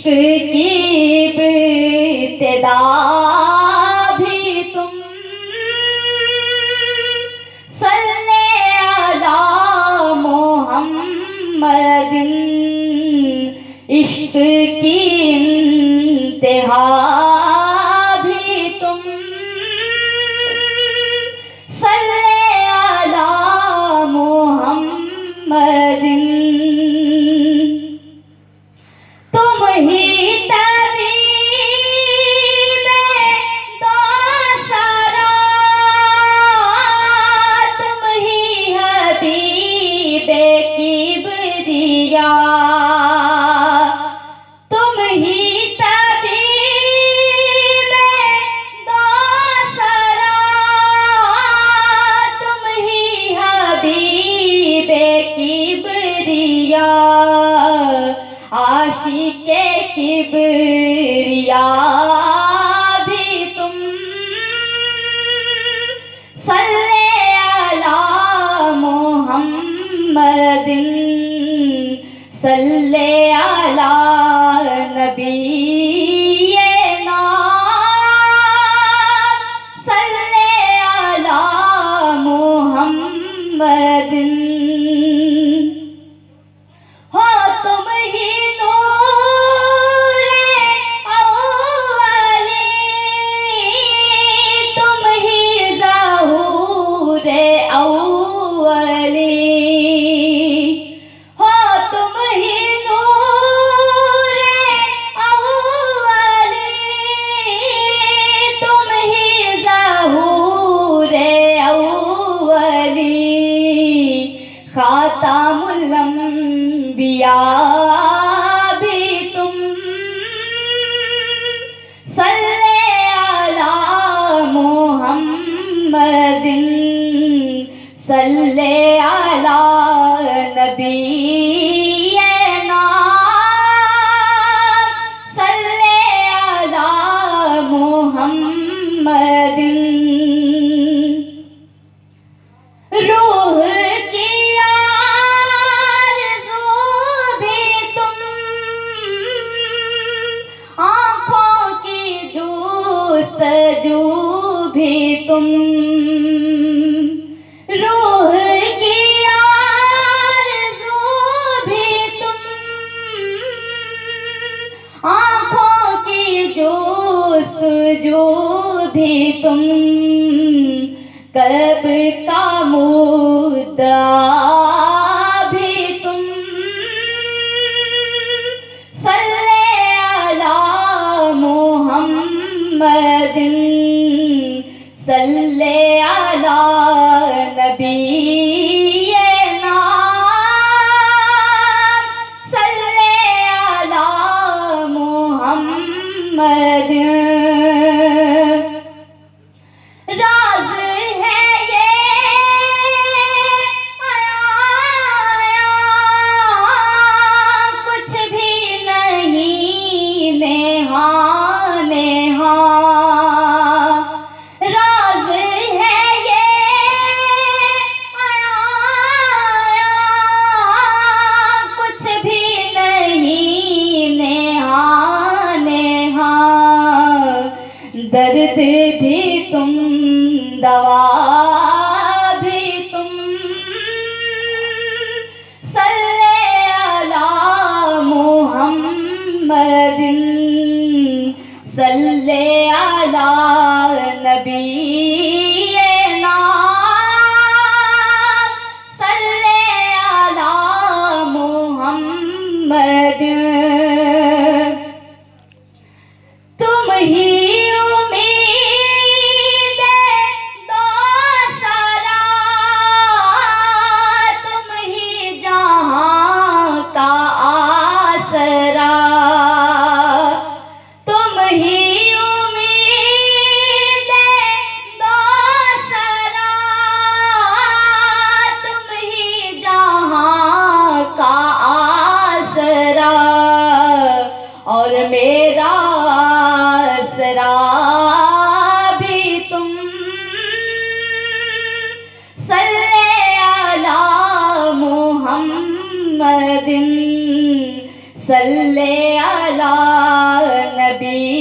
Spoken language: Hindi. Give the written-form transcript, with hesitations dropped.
की इब्तिदा भी तुम सल्ले अला मोहम्मदिन, इश्क की इंतहा भी तुम सल्ले अला मोहम्मदिन। तुम ही तबीबे दो सरा, तुम ही हबीबे किबरिया, तुम ही तबीबे दो सरा, तुम ही हबीबे किबरिया, आशिके किबरिया भी तुम सल्ले अला मोहम्मदिन, सल्ले अला नबीना, सल्ले अला मोहम्मदिन। हो तुम ही नूरे अव्वली, तुम ही ज़हूरे अव्वली, हो तुम ही नूरे अव्वली, तुम ही ज़हूरे अव्वली, खातामुल अंबिया भी तुम सल्ले अला मोहम्मदिन, सल्ले अला नबीना, सल्ले अला मोहम्मदिन। रूह की आरज़ू भी तुम, आँखों की जुस्तजू भी तुम, रूह की आरज़ू भी तुम, आँखों की जुस्तजू भी तुम, कल्ब का मुद्दा भी तुम सल्ले अला मोहम्मदिन, सल्ले अला नबीना, सल्ले अला मोहम्मदिन। राज है ये आया, कुछ भी नहीं नेहा नेहा, राज है ये आया, कुछ भी नहीं नेहा नेहा, दर्द भी तुम दवा भी तुम सल्ले अला मोहम्मदिन, सल्ले अला नबीना, सल्ले अला मोहम्मदिन। तुम ही और मेरा आसरा भी तुम सल्ले अला मोहम्मदिन सल्ले अला नबी